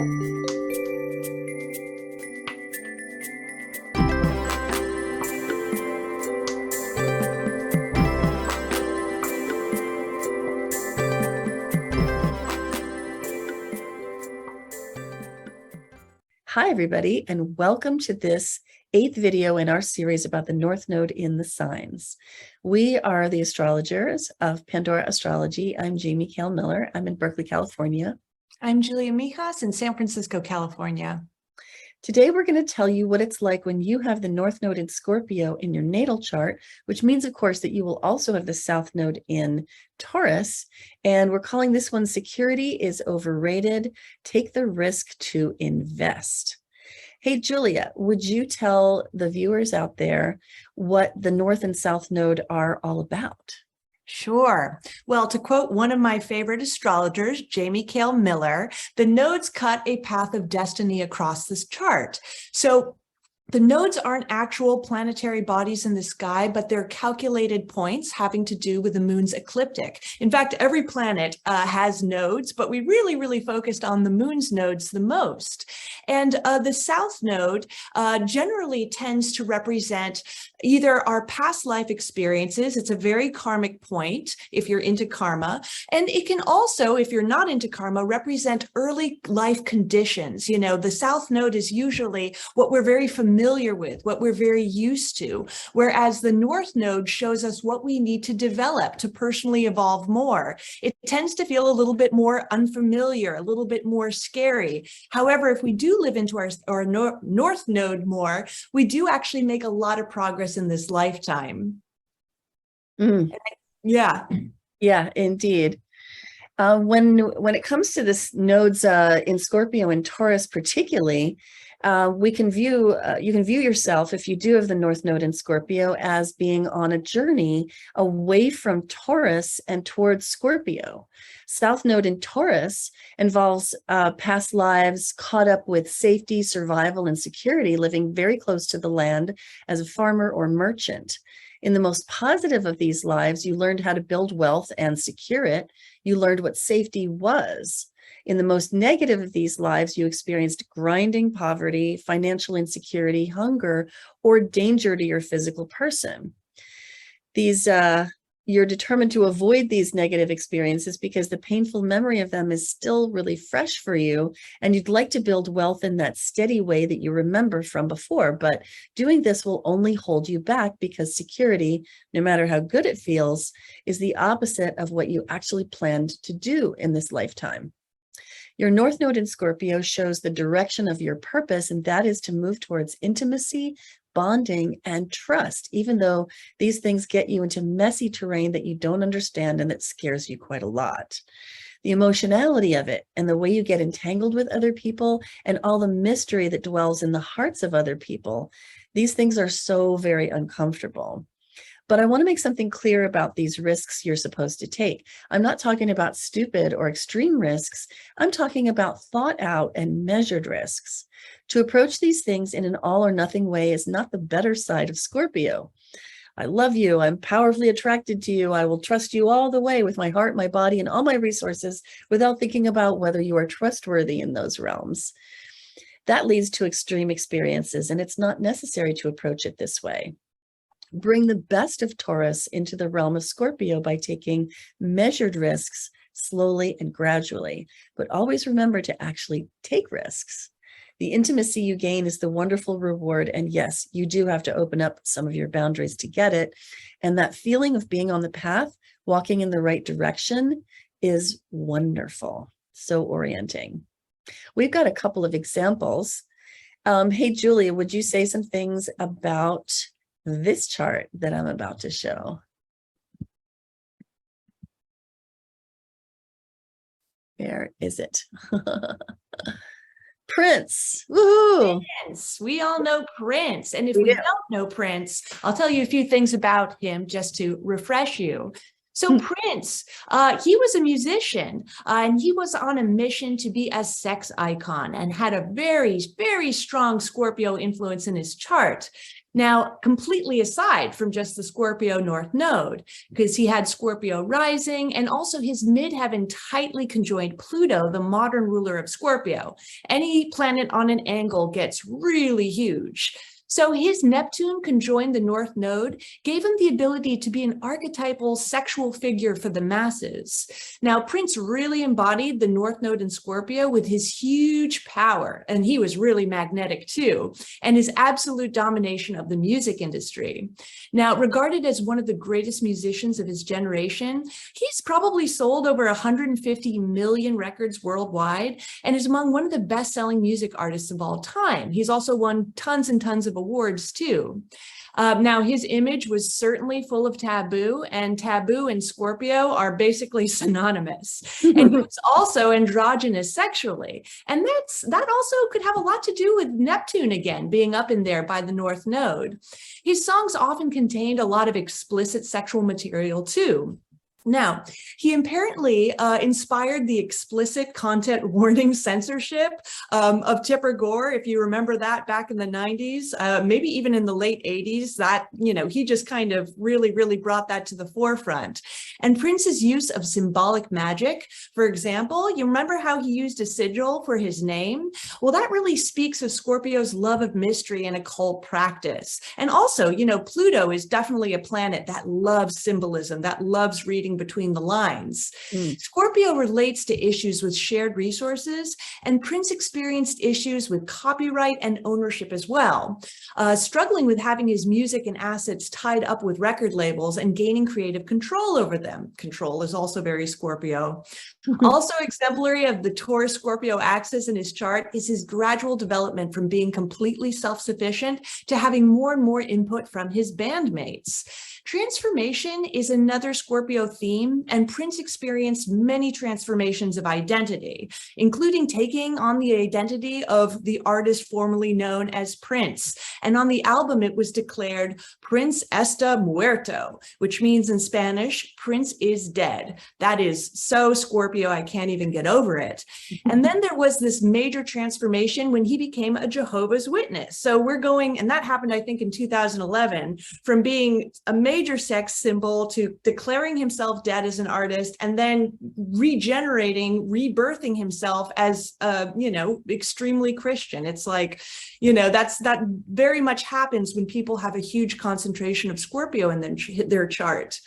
Hi, everybody, and welcome to this 8th video in our series about the North Node in the signs. We are the astrologers of Pandora Astrology. I'm Jamie Kale Miller. I'm in Berkeley, California. I'm Julia Mijas in San Francisco, California. Today, we're going to tell you what it's like when you have the North Node in Scorpio in your natal chart, which means, of course, that you will also have the South Node in Taurus. And we're calling this one Security is Overrated. Take the risk to invest. Hey, Julia, would you tell the viewers out there what the North and South Node are all about? Sure. Well, to quote one of my favorite astrologers, Jamie Kale Miller, the nodes cut a path of destiny across this chart. So the nodes aren't actual planetary bodies in the sky, but they're calculated points having to do with the moon's ecliptic. In fact, every planet has nodes, but we really focused on the moon's nodes the most. And the South Node generally tends to represent either our past life experiences. It's a very karmic point if you're into karma. And it can also, if you're not into karma, represent early life conditions. You know, the South Node is usually what we're very familiar with, what we're very used to, whereas the North Node shows us what we need to develop to personally evolve more. It tends to feel a little bit more unfamiliar, a little bit more scary. However, if we do live into our North Node more, we do actually make a lot of progress in this lifetime. Yeah, indeed. When it comes to this nodes in Scorpio and Taurus particularly, you can view yourself, if you do have the North Node in Scorpio, as being on a journey away from Taurus and towards Scorpio. South Node in Taurus involves past lives caught up with safety, survival, and security, living very close to the land as a farmer or merchant. In the most positive of these lives, you learned how to build wealth and secure it. You learned what safety was. In the most negative of these lives, you experienced grinding poverty, financial insecurity, hunger, or danger to your physical person. You're determined to avoid these negative experiences because the painful memory of them is still really fresh for you, and you'd like to build wealth in that steady way that you remember from before. But doing this will only hold you back because security, no matter how good it feels, is the opposite of what you actually planned to do in this lifetime. Your North Node in Scorpio shows the direction of your purpose, and that is to move towards intimacy, bonding, and trust, even though these things get you into messy terrain that you don't understand and that scares you quite a lot. The emotionality of it and the way you get entangled with other people and all the mystery that dwells in the hearts of other people, these things are so very uncomfortable. But I want to make something clear about these risks you're supposed to take. I'm not talking about stupid or extreme risks. I'm talking about thought out and measured risks. To approach these things in an all or nothing way is not the better side of Scorpio. I love you. I'm powerfully attracted to you. I will trust you all the way with my heart, my body, and all my resources without thinking about whether you are trustworthy in those realms. That leads to extreme experiences, and it's not necessary to approach it this way. Bring the best of Taurus into the realm of Scorpio by taking measured risks slowly and gradually, but always remember to actually take risks. The intimacy you gain is the wonderful reward, and yes, you do have to open up some of your boundaries to get it, and that feeling of being on the path, walking in the right direction, is wonderful, so orienting. We've got a couple of examples. Hey, Julia, would you say some things about this chart that I'm about to show? Where is it? Prince. Woohoo! Prince. We all know Prince. And if we don't know Prince, I'll tell you a few things about him just to refresh you. So Prince, he was a musician, and he was on a mission to be a sex icon and had a very, very strong Scorpio influence in his chart. Now, completely aside from just the Scorpio North Node, because he had Scorpio rising and also his midheaven tightly conjoined Pluto, the modern ruler of Scorpio. Any planet on an angle gets really huge. So his Neptune conjoined the North Node gave him the ability to be an archetypal sexual figure for the masses. Now, Prince really embodied the North Node in Scorpio with his huge power, and he was really magnetic too, and his absolute domination of the music industry. Now, regarded as one of the greatest musicians of his generation, he's probably sold over 150 million records worldwide and is among one of the best-selling music artists of all time. He's also won tons and tons of awards too. Now, his image was certainly full of taboo, and taboo and Scorpio are basically synonymous. And he was also androgynous sexually. And that also could have a lot to do with Neptune again, being up in there by the North Node. His songs often contained a lot of explicit sexual material too. Now, he apparently inspired the explicit content warning censorship of Tipper Gore, if you remember that back in the 90s, maybe even in the late 80s, that, he just kind of really brought that to the forefront. And Prince's use of symbolic magic, for example, you remember how he used a sigil for his name? Well, that really speaks of Scorpio's love of mystery and occult practice. And also, Pluto is definitely a planet that loves symbolism, that loves reading between the lines. Scorpio relates to issues with shared resources, and Prince experienced issues with copyright and ownership as well, struggling with having his music and assets tied up with record labels and gaining creative control over them. Control is also very Scorpio. Also exemplary of the Taurus Scorpio axis in his chart is his gradual development from being completely self-sufficient to having more and more input from his bandmates. Transformation is another Scorpio theme, and Prince experienced many transformations of identity, including taking on the identity of the artist formerly known as Prince. And on the album, it was declared Prince está muerto, which means in Spanish, Prince is dead. That is so Scorpio, I can't even get over it. And then there was this major transformation when he became a Jehovah's Witness. So we're going, and that happened, I think, in 2011, from being a major sex symbol to declaring himself dead as an artist, and then regenerating, rebirthing himself as, extremely Christian. It's like, that very much happens when people have a huge concentration of Scorpio in their chart.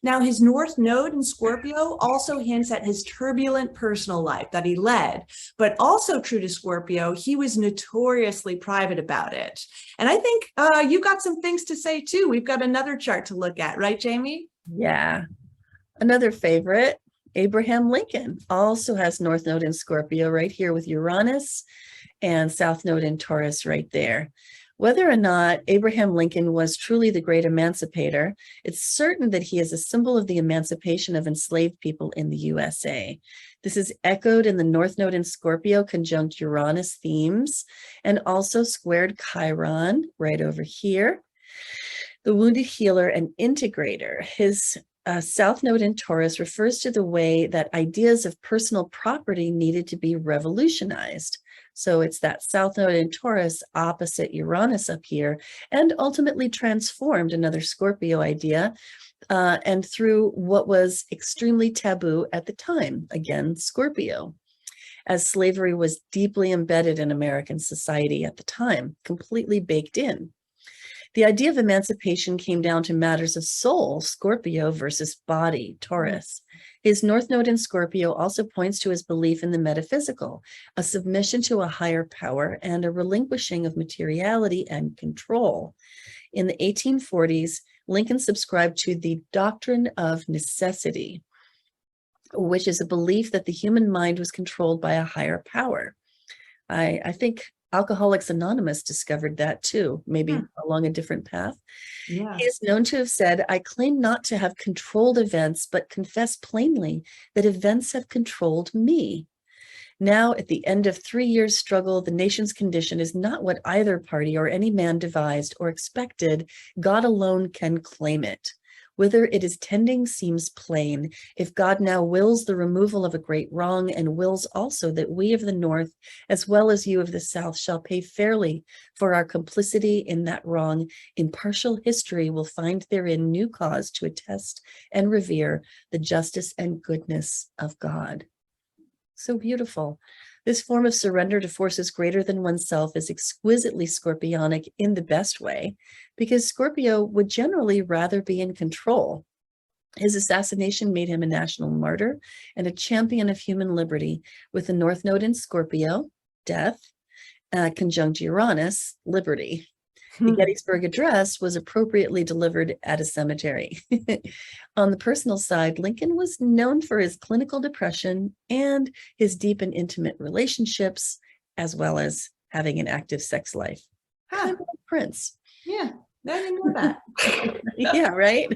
Now, his North Node in Scorpio also hints at his turbulent personal life that he led, but also true to Scorpio, he was notoriously private about it. And I think you got some things to say too. We've got another chart to look at, right, Jamie? Yeah. Another favorite, Abraham Lincoln, also has North Node in Scorpio right here with Uranus and South Node in Taurus right there. Whether or not Abraham Lincoln was truly the great emancipator, it's certain that he is a symbol of the emancipation of enslaved people in the USA. This is echoed in the North Node in Scorpio conjunct Uranus themes, and also squared Chiron right over here. The wounded healer and integrator. His South Node in Taurus refers to the way that ideas of personal property needed to be revolutionized. So it's that South Node in Taurus opposite Uranus up here, and ultimately transformed another Scorpio idea, and through what was extremely taboo at the time, again, Scorpio, as slavery was deeply embedded in American society at the time, completely baked in. The idea of emancipation came down to matters of soul, Scorpio versus body, Taurus. His North Node in Scorpio also points to his belief in the metaphysical, a submission to a higher power and a relinquishing of materiality and control. In the 1840s, Lincoln subscribed to the doctrine of necessity, which is a belief that the human mind was controlled by a higher power. I think Alcoholics Anonymous discovered that too, maybe along a different path. Yeah. He is known to have said, "I claim not to have controlled events, but confess plainly that events have controlled me." Now, at the end of 3 years' struggle, the nation's condition is not what either party or any man devised or expected. God alone can claim it. Whither it is tending seems plain. If God now wills the removal of a great wrong, and wills also that we of the North, as well as you of the South, shall pay fairly for our complicity in that wrong, impartial history will find therein new cause to attest and revere the justice and goodness of God. So beautiful. This form of surrender to forces greater than oneself is exquisitely Scorpionic in the best way, because Scorpio would generally rather be in control. His assassination made him a national martyr and a champion of human liberty, with the North Node in Scorpio, death, conjunct Uranus, liberty. The Gettysburg Address was appropriately delivered at a cemetery. On the personal side, Lincoln was known for his clinical depression and his deep and intimate relationships, as well as having an active sex life. Kind of like Prince. Yeah, I didn't know that. Yeah, right?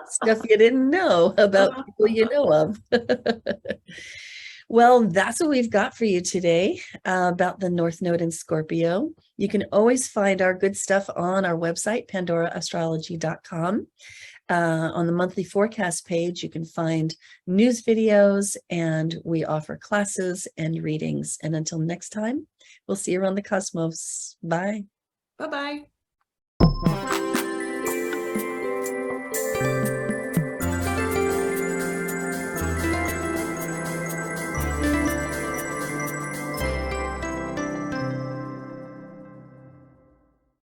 Stuff you didn't know about people you know of. Well, that's what we've got for you today about the North Node in Scorpio. You can always find our good stuff on our website, pandoraastrology.com. On the monthly forecast page, you can find news videos, and we offer classes and readings. And until next time, we'll see you around the cosmos. Bye. Bye-bye.